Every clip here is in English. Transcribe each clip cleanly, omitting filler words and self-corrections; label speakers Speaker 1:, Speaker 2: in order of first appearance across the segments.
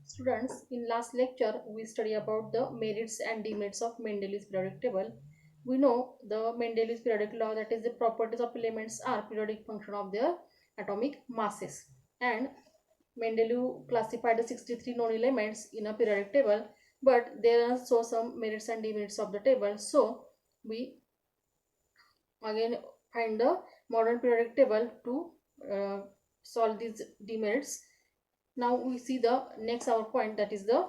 Speaker 1: Students, in last lecture, we study about the merits and demerits of Mendeleev's periodic table. We know the Mendeleev's periodic law, that is the properties of elements are periodic function of their atomic masses. And Mendeleev classified the 63 known elements in a periodic table, but there are also some merits and demerits of the table. So we again find the modern periodic table to solve these demerits. Now we see the next our point, that is the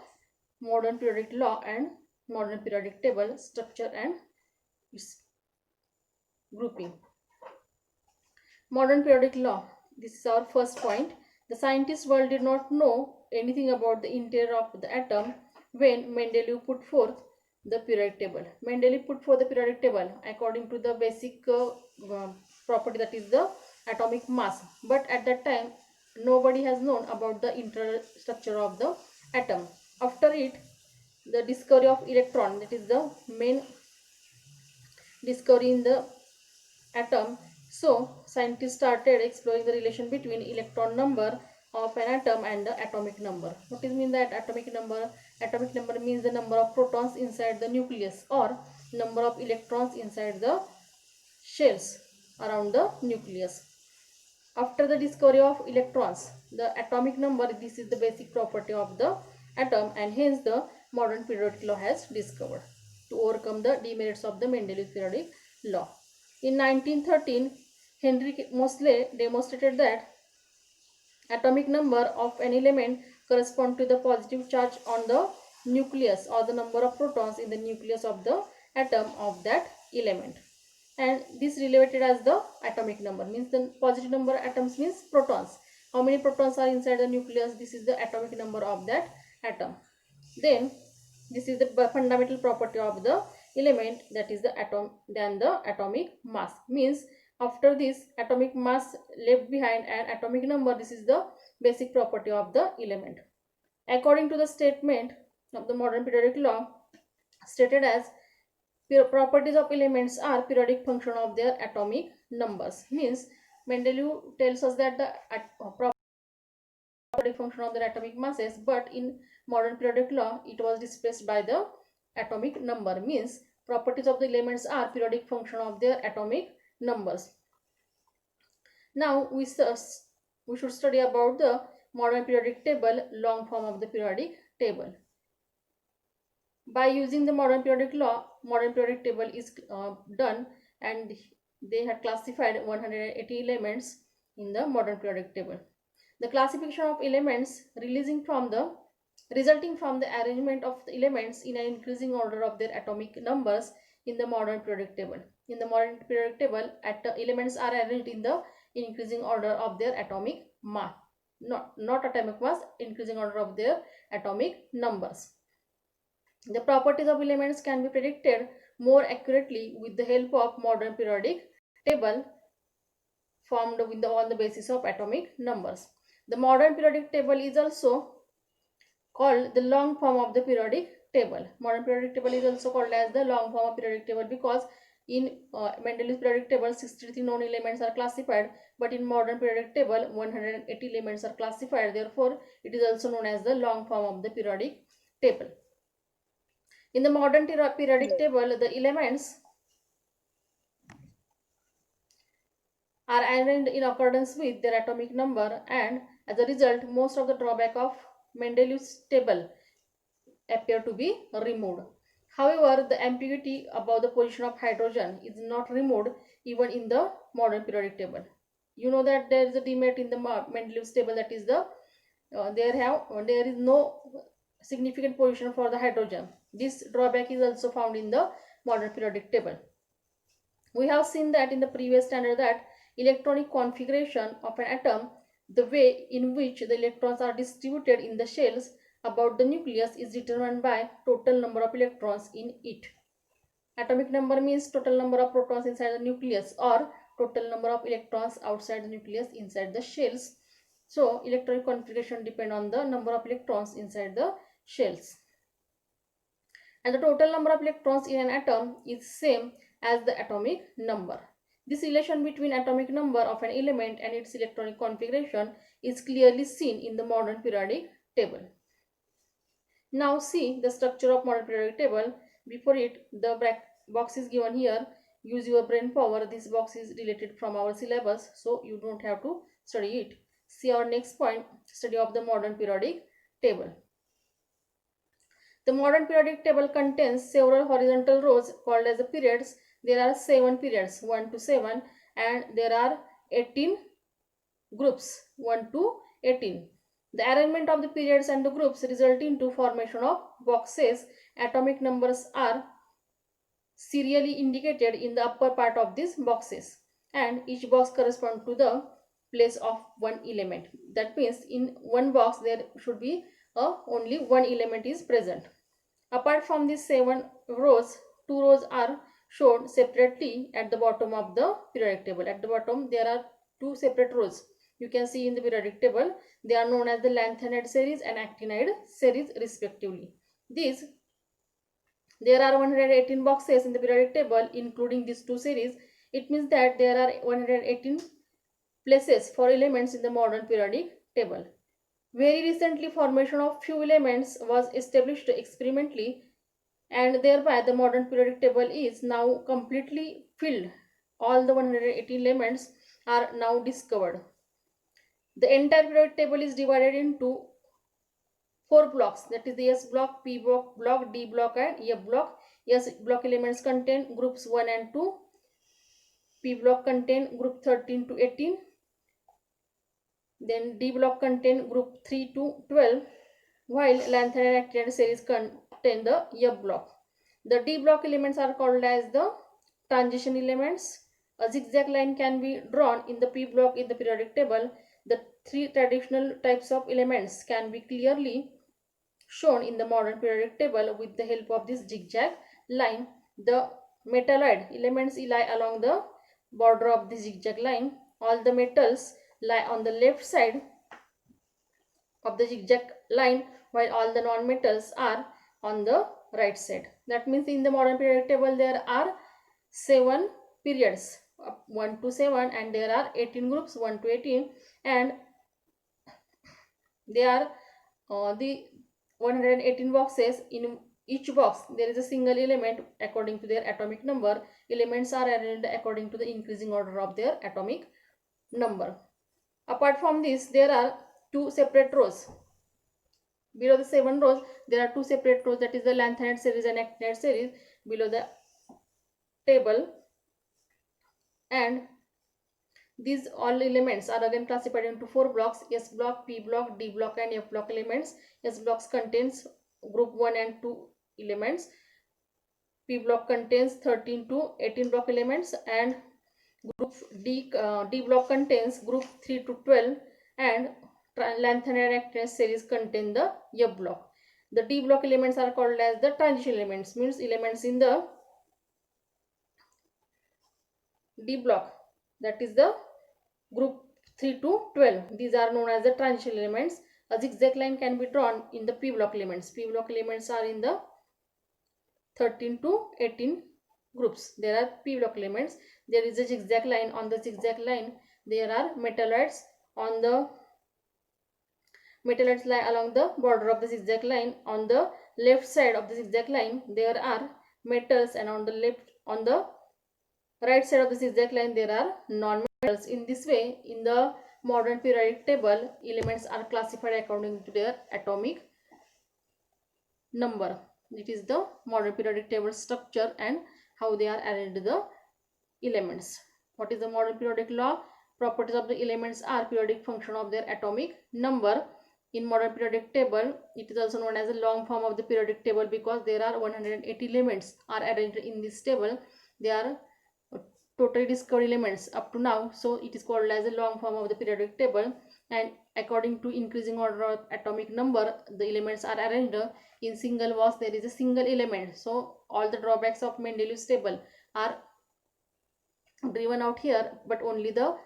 Speaker 1: modern periodic law and modern periodic table structure and its grouping. Modern periodic law. This is our first point. The scientist world did not know anything about the interior of the atom when Mendeleev put forth the periodic table. Mendeleev put forth the periodic table according to the basic property, that is the atomic mass. But at that time, nobody has known about the internal structure of the atom. After it, the discovery of electron, that is the main discovery in the atom. So scientists started exploring the relation between electron number of an atom and the atomic number. What does mean that atomic number? Atomic number means the number of protons inside the nucleus or number of electrons inside the shells around the nucleus. After the discovery of electrons, the atomic number, this is the basic property of the atom, and hence the modern periodic law has discovered to overcome the demerits of the Mendeleev's periodic law. In 1913, Henry Moseley demonstrated that atomic number of an element correspond to the positive charge on the nucleus or the number of protons in the nucleus of the atom of that element. And this related as the atomic number, means the positive number atoms means protons. How many protons are inside the nucleus? This is the atomic number of that atom. Then this is the fundamental property of the element, that is the atom, then the atomic mass. Means after this atomic mass left behind and atomic number, this is the basic property of the element. According to the statement of the modern periodic law, stated as properties of elements are periodic function of their atomic numbers. Means Mendeleev tells us that the periodic function of the atomic masses, but in modern periodic law it was displaced by the atomic number. Means properties of the elements are periodic function of their atomic numbers. Now we should study about the modern periodic table, long form of the periodic table. By using the modern periodic law, modern periodic table is done, and they had classified 180 elements in the modern periodic table. The classification of elements resulting from the arrangement of the elements in an increasing order of their atomic numbers in the modern periodic table. In the modern periodic table, elements are arranged in the increasing order of their atomic mass, not atomic mass, increasing order of their atomic numbers. The properties of elements can be predicted more accurately with the help of modern periodic table formed on the basis of atomic numbers. The modern periodic table is also called the long form of the periodic table. Modern periodic table is also called as the long form of periodic table because in Mendeleev's periodic table 63 known elements are classified, but in modern periodic table 180 elements are classified. Therefore, it is also known as the long form of the periodic table. In the modern periodic table, the elements are arranged in accordance with their atomic number, and as a result, most of the drawback of Mendeleev's table appear to be removed. However, the ambiguity about the position of hydrogen is not removed even in the modern periodic table. You know that there is a demerit in the Mendeleev's table, that is the there is no significant position for the hydrogen. This drawback is also found in the modern periodic table. We have seen that in the previous standard that electronic configuration of an atom, the way in which the electrons are distributed in the shells about the nucleus, is determined by total number of electrons in it. Atomic number means total number of protons inside the nucleus or total number of electrons outside the nucleus inside the shells. So electronic configuration depend on the number of electrons inside the shells. And the total number of electrons in an atom is same as the atomic number. This relation between atomic number of an element and its electronic configuration is clearly seen in the modern periodic table. Now see the structure of modern periodic table. Before it, the box is given here. Use your brain power. This box is related from our syllabus, so you don't have to study it. See our next point, study of the modern periodic table. The modern periodic table contains several horizontal rows called as the periods. There are 7 periods, 1 to 7, and there are 18 groups, 1 to 18. The arrangement of the periods and the groups result into formation of boxes. Atomic numbers are serially indicated in the upper part of these boxes, and each box corresponds to the place of one element. That means in one box there should be only one element is present. Apart from these 7 rows, 2 rows are shown separately at the bottom of the periodic table. At the bottom there are 2 separate rows. You can see in the periodic table, they are known as the lanthanide series and actinide series respectively. There are 118 boxes in the periodic table including these 2 series. It means that there are 118 places for elements in the modern periodic table. Very recently, formation of few elements was established experimentally, and thereby the modern periodic table is now completely filled. All the 118 elements are now discovered. The entire periodic table is divided into 4 blocks, that is the S block, P block, D block and F block. S block elements contain groups 1 and 2. P block contain group 13 to 18. Then D block contain group 3 to 12, while lanthanide and actinide series contain the F block. The D block elements are called as the transition elements. A zigzag line can be drawn in the P block in the periodic table. The 3 traditional types of elements can be clearly shown in the modern periodic table with the help of this zigzag line. The metalloid elements lie along the border of the zigzag line. All the metals lie on the left side of the zigzag line, while all the non-metals are on the right side. That means in the modern periodic table there are 7 periods, 1 to 7, and there are 18 groups, 1 to 18, and they are the 118 boxes. In each box there is a single element according to their atomic number. Elements are arranged according to the increasing order of their atomic number. Apart from this, there are 2 separate rows. Below the 7 rows, there are 2 separate rows, that is the lanthanide series and actinide series below the table, and these all elements are again classified into 4 blocks: S block, P block, D block and F block elements. S blocks contains group 1 and 2 elements. P block contains 13 to 18 block elements, and group D block contains group 3 to 12, and lanthanide and actinide series contain the F block. The D block elements are called as the transition elements, means elements in the D block, that is the group 3 to 12. These are known as the transition elements. A zigzag line can be drawn in the P block elements. P block elements are in the 13 to 18 groups. There are P block elements. There is a zigzag line. On the zigzag line there are metalloids. On the metalloids lie along the border of the zigzag line. On the left side of the zigzag line there are metals, and on the right side of the zigzag line there are non-metals. In this way, in the modern periodic table, elements are classified according to their atomic number. It is the modern periodic table structure and how they are arranged the elements. What is the modern periodic law? Properties of the elements are periodic function of their atomic number. In modern periodic table, it is also known as a long form of the periodic table because there are 180 elements are arranged in this table. They are totally discovered elements up to now, so it is called as a long form of the periodic table. And according to increasing order of atomic number, the elements are arranged in single box. There is a single element, so all the drawbacks of Mendeleev's table are driven out here, but only the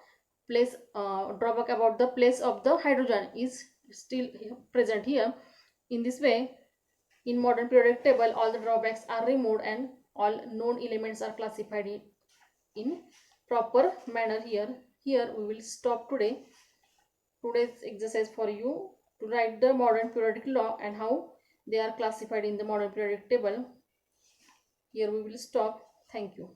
Speaker 1: place drawback about the place of the hydrogen is still present here. In this way, in modern periodic table, all the drawbacks are removed and all known elements are classified in proper manner. Here we will stop today's exercise for you to write the modern periodic law and how They are classified in the modern periodic table. Here we will stop. Thank you.